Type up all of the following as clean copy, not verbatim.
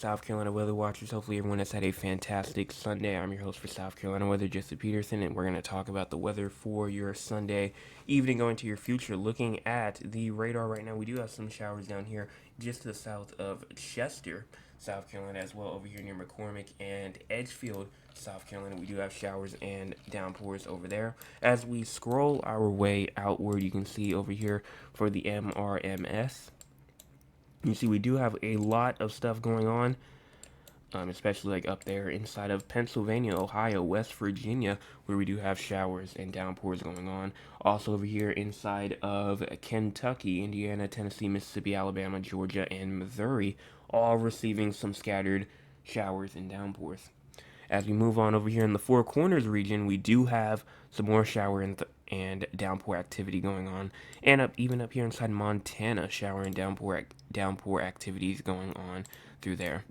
South Carolina weather watchers. Hopefully, everyone has had a fantastic Sunday. I'm your host for South Carolina Weather, Jesse Peterson, and we're going to talk about the weather for your Sunday evening going to your future. Looking at the radar right now, we do have some showers down here just to the south of Chester, South Carolina, as well over here near McCormick and Edgefield, South Carolina. We do have showers and downpours over there. As we scroll our way outward, you can see over here for the MRMS. You see, we do have a lot of stuff going on, especially like up there inside of Pennsylvania, Ohio, West Virginia, where we do have showers and downpours going on. Also over here inside of Kentucky, Indiana, Tennessee, Mississippi, Alabama, Georgia, and Missouri, all receiving some scattered showers and downpours. As we move on over here in the Four Corners region, we do have some more shower and downpour activity going on, and even up here inside Montana, shower and downpour activities going on through there.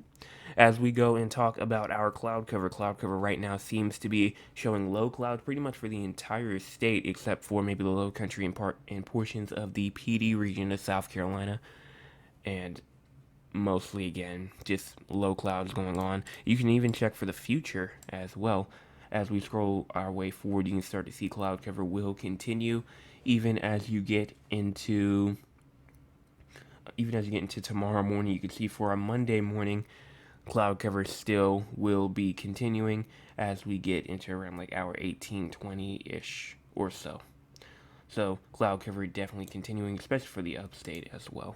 As we go and talk about our cloud cover right now seems to be showing low cloud pretty much for the entire state, except for maybe the low country and portions of the PD region of South Carolina, and mostly again just low clouds going on. You can even check for the future as well. As we scroll our way forward, you can start to see cloud cover will continue even as you get into tomorrow morning. You can see for a Monday morning, cloud cover still will be continuing as we get into around like hour 18:20 ish or so. So cloud cover definitely continuing, especially for the upstate as well.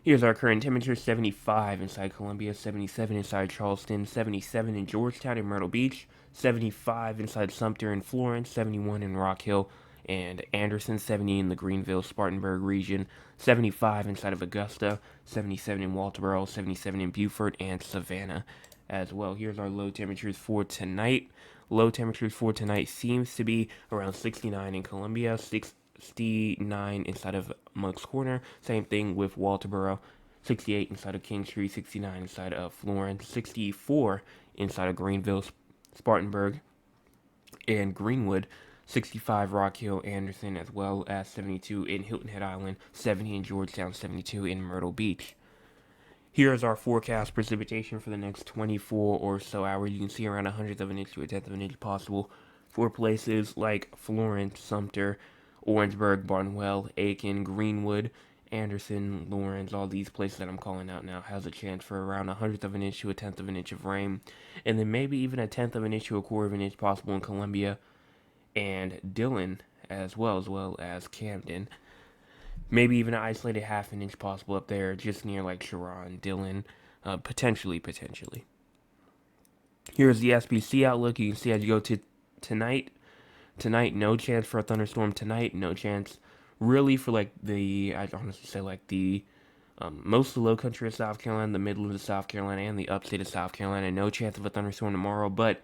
Here's our current temperature: 75 inside Columbia, 77 inside Charleston, 77 in Georgetown and Myrtle Beach, 75 inside Sumter and Florence, 71 in Rock Hill and Anderson, 70 in the Greenville Spartanburg region, 75 inside of Augusta, 77 in Walterboro, 77 in Beaufort and Savannah as well. Here's our low temperatures for tonight. Low temperatures for tonight seems to be around 69 in Columbia, 69 inside of Monk's Corner. Same thing with Walterboro. 68 inside of Kingstree, 69 inside of Florence, 64 inside of Greenville, Spartanburg, and Greenwood, 65 Rock Hill, Anderson, as well as 72 in Hilton Head Island, 70 in Georgetown, 72 in Myrtle Beach. Here is our forecast precipitation for the next 24 or so hours. You can see around a hundredth of an inch to a tenth of an inch possible for places like Florence, Sumter, Orangeburg, Barnwell, Aiken, Greenwood, Anderson, Lawrence. All these places that I'm calling out now has a chance for around a hundredth of an inch to a tenth of an inch of rain, and then maybe even a tenth of an inch to a quarter of an inch possible in Columbia and Dillon, as well as Camden. Maybe even an isolated half an inch possible up there, just near like Sharon, Dillon, potentially. Here's the SPC outlook. You can see as you go to tonight. Tonight, no chance for a thunderstorm tonight. No chance, really, for like I honestly say like the most of the low country of South Carolina, the Midlands of South Carolina, and the upstate of South Carolina. No chance of a thunderstorm tomorrow, but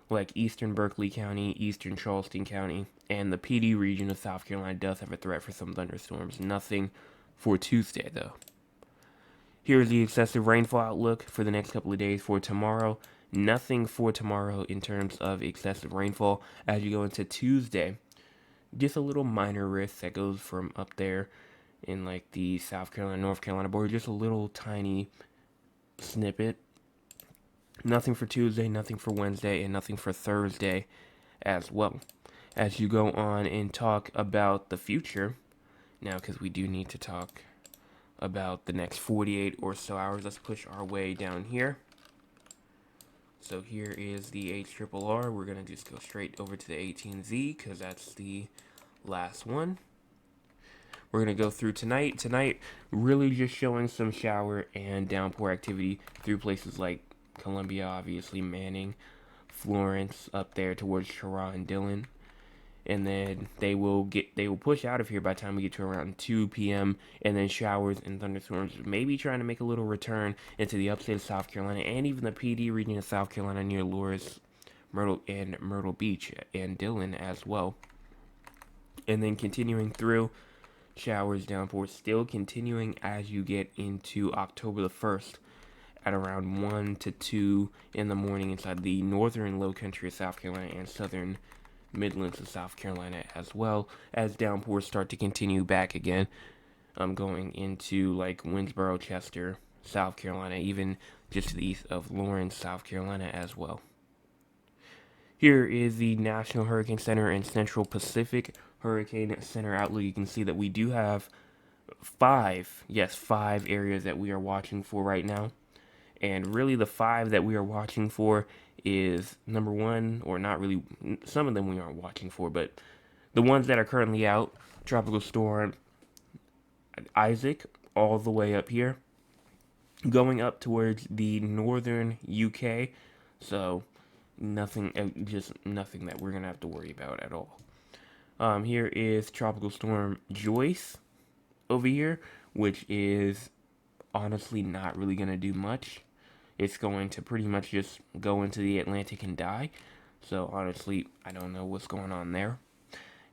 like eastern Berkeley County, eastern Charleston County, and the PD region of South Carolina does have a threat for some thunderstorms. Nothing for Tuesday, though. Here's the excessive rainfall outlook for the next couple of days for tomorrow. Nothing for tomorrow in terms of excessive rainfall. As you go into Tuesday, just a little minor risk that goes from up there in like the South Carolina, North Carolina border, just a little tiny snippet. Nothing for Tuesday, nothing for Wednesday, and nothing for Thursday as well. As you go on and talk about the future, now because we do need to talk about the next 48 or so hours, let's push our way down here. So here is the HRRR. We're going to just go straight over to the 18Z because that's the last one. We're going to go through tonight. Tonight, really just showing some shower and downpour activity through places like Columbia, obviously, Manning, Florence, up there towards Sharon and Dillon. And then they will push out of here by the time we get to around 2 p.m. And then showers and thunderstorms, maybe trying to make a little return into the upstate of South Carolina and even the PD region of South Carolina near Loris, Myrtle Beach, and Dillon as well. And then continuing through, showers, downpours, still continuing as you get into October the 1st at around 1 to 2 in the morning inside the northern low country of South Carolina and southern Midlands of South Carolina, as well as downpours start to continue back again. I'm going into like Winsboro, Chester, South Carolina, even just to the east of Lawrence, South Carolina as well. Here is the National Hurricane Center and Central Pacific Hurricane Center outlook. You can see that we do have five areas that we are watching for right now. And really, the five that we are watching for is number one, or not really, some of them we aren't watching for, but the ones that are currently out: Tropical Storm Isaac, all the way up here, going up towards the northern UK. So, just nothing that we're going to have to worry about at all. Here is Tropical Storm Joyce over here, which is honestly not really going to do much. It's going to pretty much just go into the Atlantic and die. So honestly, I don't know what's going on there.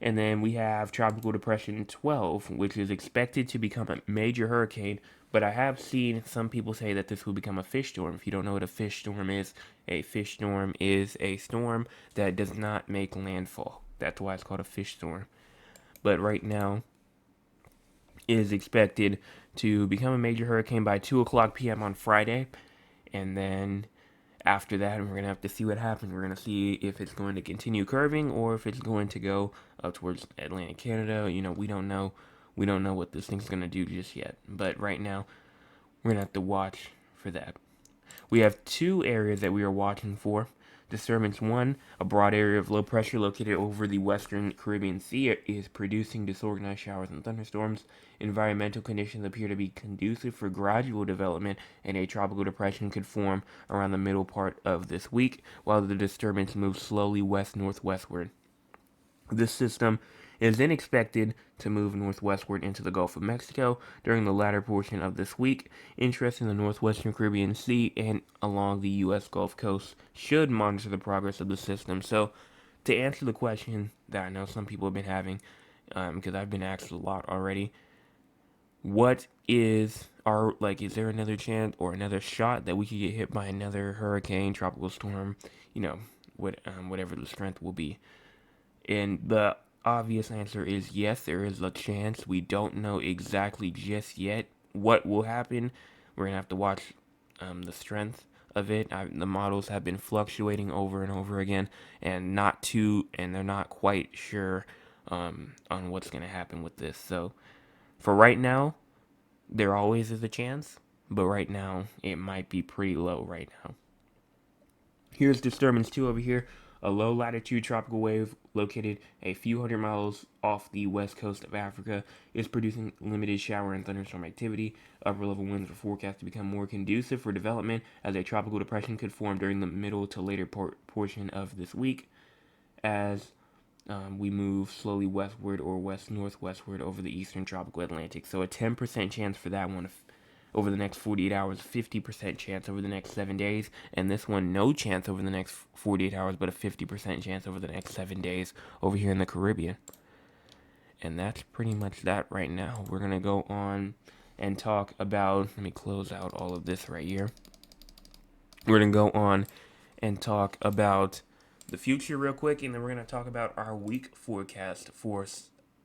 And then we have Tropical Depression 12, which is expected to become a major hurricane. But I have seen some people say that this will become a fish storm. If you don't know what a fish storm is a storm that does not make landfall. That's why it's called a fish storm. But right now, it is expected to become a major hurricane by 2 o'clock p.m. on Friday. And then after that, we're going to have to see what happens. We're going to see if it's going to continue curving or if it's going to go up towards Atlantic Canada. We don't know. We don't know what this thing's going to do just yet. But right now, we're going to have to watch for that. We have two areas that we are watching for. Disturbance 1, a broad area of low pressure located over the western Caribbean Sea, is producing disorganized showers and thunderstorms. Environmental conditions appear to be conducive for gradual development, and a tropical depression could form around the middle part of this week, while the disturbance moves slowly west-northwestward. This system is then expected to move northwestward into the Gulf of Mexico during the latter portion of this week. Interest in the northwestern Caribbean Sea and along the U.S. Gulf Coast should monitor the progress of the system. So, to answer the question that I know some people have been having, because I've been asked a lot already, is there another chance or another shot that we could get hit by another hurricane, tropical storm, whatever the strength will be? And the obvious answer is yes, there is a chance. We don't know exactly just yet what will happen. We're going to have to watch the strength of it. The models have been fluctuating over and over again, and they're not quite sure on what's going to happen with this. So for right now, there always is a chance, but right now it might be pretty low right now. Here's disturbance 2 over here. A low latitude tropical wave located a few hundred miles off the west coast of Africa is producing limited shower and thunderstorm activity. Upper level winds are forecast to become more conducive for development as a tropical depression could form during the middle to later portion of this week as we move slowly westward or west-northwestward over the eastern tropical Atlantic. So a 10% chance for that one over the next 48 hours, 50% chance over the next 7 days, and this one no chance over the next 48 hours, but a 50% chance over the next 7 days over here in the Caribbean. And that's pretty much that right now. We're going to go on and talk about, let me close out all of this right here. We're going to go on and talk about the future real quick, and then we're going to talk about our week forecast for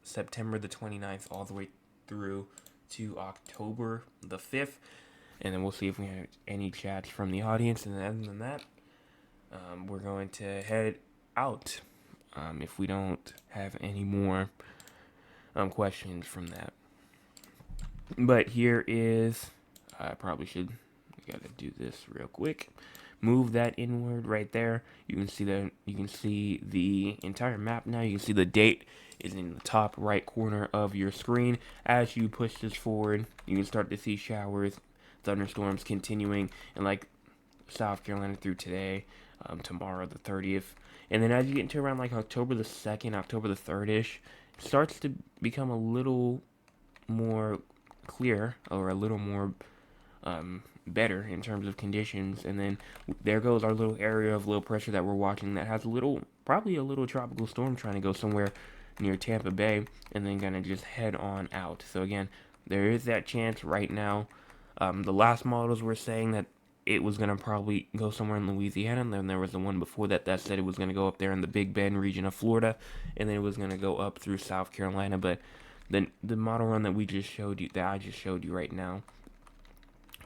September the 29th all the way through to October the 5th, and then we'll see if we have any chats from the audience, and other than that, we're going to head out if we don't have any more questions from that. But here is, I probably should, gotta do this real quick. Move that inward right there. You can see the entire map now. You can see the date is in the top right corner of your screen. As you push this forward, you can start to see showers, thunderstorms continuing in like South Carolina through today, tomorrow the 30th. And then as you get into around like October the 2nd, October the 3rd-ish, it starts to become a little more clear or a little more better in terms of conditions. And then there goes our little area of low pressure that we're watching that has probably a little tropical storm trying to go somewhere near Tampa Bay and then gonna just head on out. So again, there is that chance right now. The last models were saying that it was gonna probably go somewhere in Louisiana, and then there was the one before that said it was gonna go up there in the Big Bend region of Florida, and then it was gonna go up through South Carolina. But the model run that I just showed you right now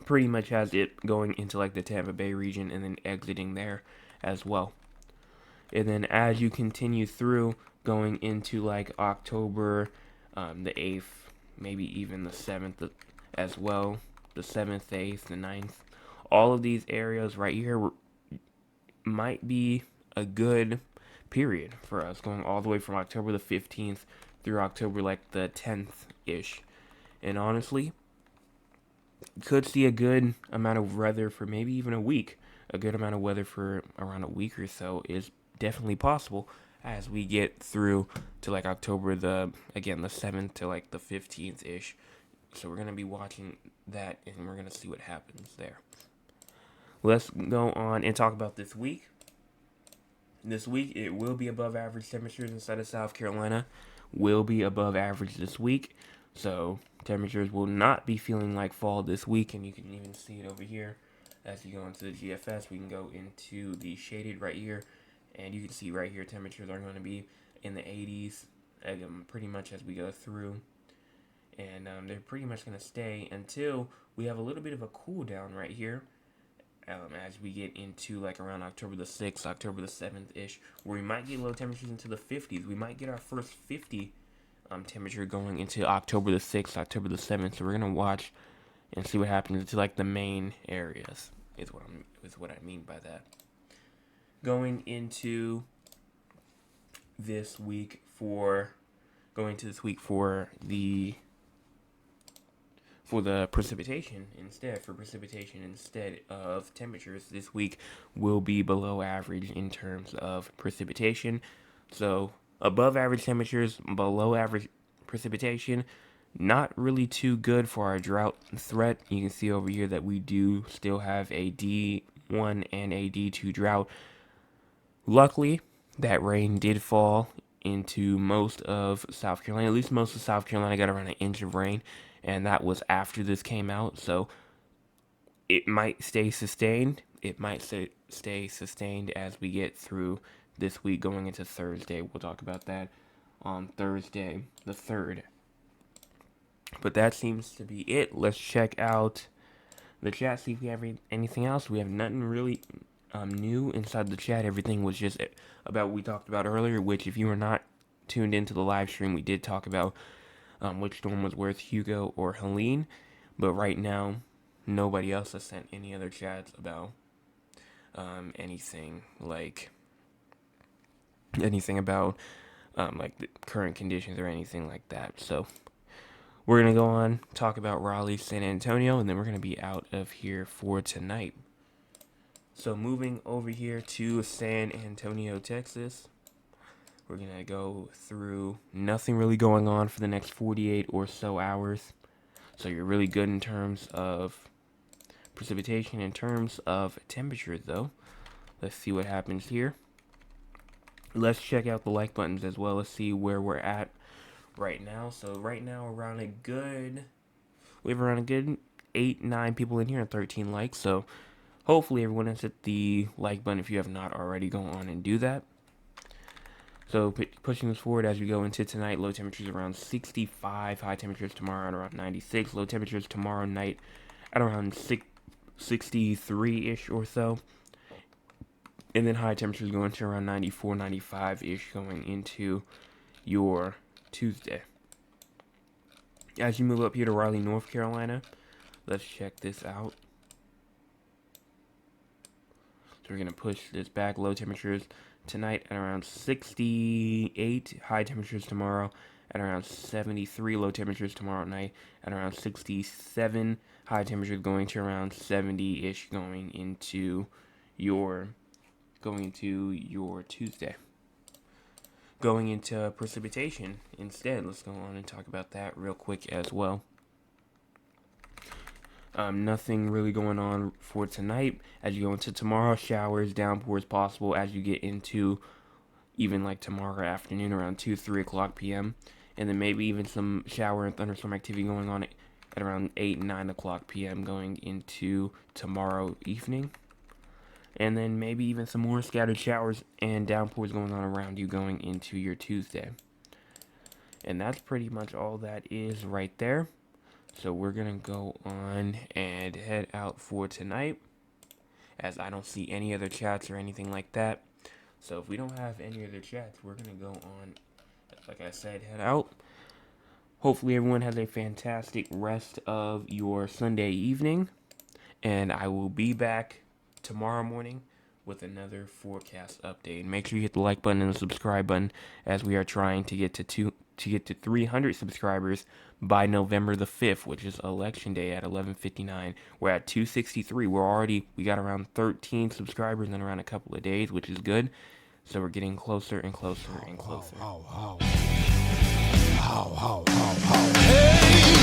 pretty much has it going into like the Tampa Bay region and then exiting there as well. And then as you continue through, going into like October, the 8th, maybe even the 7th as well, the 7th, the 8th, the 9th, all of these areas right here might be a good period for us, going all the way from October the 15th through October like the 10th ish. And honestly, could see a good amount of weather for maybe even a week. A good amount of weather for around a week or so is definitely possible as we get through to like October the 7th to like the 15th ish. So we're gonna be watching that and we're gonna see what happens there. Let's go on and talk about this week. This week it will be above average temperatures inside of South Carolina. Will be above average this week. So temperatures will not be feeling like fall this week, and you can even see it over here. As you go into the GFS, we can go into the shaded right here, and you can see right here temperatures are going to be in the 80s pretty much as we go through. And they're pretty much going to stay until we have a little bit of a cool down right here. As we get into like around October the 6th, October the 7th ish, where we might get low temperatures into the 50s. We might get our first 50 temperature going into October the 6th, October the 7th. So we're gonna watch and see what happens to like the main areas. Is what I mean by that. Going into this week for the precipitation instead of temperatures this week will be below average in terms of precipitation. So above average temperatures, below average precipitation, not really too good for our drought threat. You can see over here that we do still have a D1 and a D2 drought. Luckily, that rain did fall into most of South Carolina. At least most of South Carolina got around an inch of rain, and that was after this came out. So it might stay sustained. It might stay sustained as we get through this week going into Thursday. We'll talk about that on Thursday the 3rd. But that seems to be it. Let's check out the chat, see if we have anything else. We have nothing really new inside the chat. Everything was just about what we talked about earlier, which if you were not tuned into the live stream, we did talk about which storm was worse, Hugo or Helene. But right now, nobody else has sent any other chats about anything about like the current conditions or anything like that. So we're going to go on, talk about Raleigh, San Antonio, and then we're going to be out of here for tonight. So moving over here to San Antonio, Texas, we're going to go through nothing really going on for the next 48 or so hours. So you're really good in terms of precipitation. In terms of temperature, though, let's see what happens here. Let's check out the like buttons as well. Let's see where we're at right now. So right now we have around a good 8-9 people in here and 13 likes. So hopefully everyone has hit the like button. If you have not already, go on and do that. So pushing this forward as we go into tonight, low temperatures around 65, high temperatures tomorrow at around 96, low temperatures tomorrow night at around 63-ish or so. And then high temperatures going to around 94, 95-ish going into your Tuesday. As you move up here to Raleigh, North Carolina, let's check this out. So we're going to push this back. Low temperatures tonight at around 68. High temperatures tomorrow at around 73. Low temperatures tomorrow night at around 67. High temperatures going to around 70-ish going into your Tuesday. Going into precipitation instead, let's go on and talk about that real quick as well. Nothing really going on for tonight. As you go into tomorrow, showers, downpours possible as you get into even like tomorrow afternoon around 2-3 o'clock p.m. And then maybe even some shower and thunderstorm activity going on at around 8-9 o'clock p.m. going into tomorrow evening. And then maybe even some more scattered showers and downpours going on around you going into your Tuesday. And that's pretty much all that is right there. So we're gonna go on and head out for tonight, as I don't see any other chats or anything like that. So if we don't have any other chats, we're gonna go on, like I said, head out. Hopefully everyone has a fantastic rest of your Sunday evening, and I will be back tomorrow morning with another forecast update. Make sure you hit the like button and the subscribe button, as we are trying to get to 300 subscribers by November the 5th, which is election day at 11:59. We're at 263. We got around 13 subscribers in around a couple of days, which is good. So we're getting closer and closer and closer. Hey!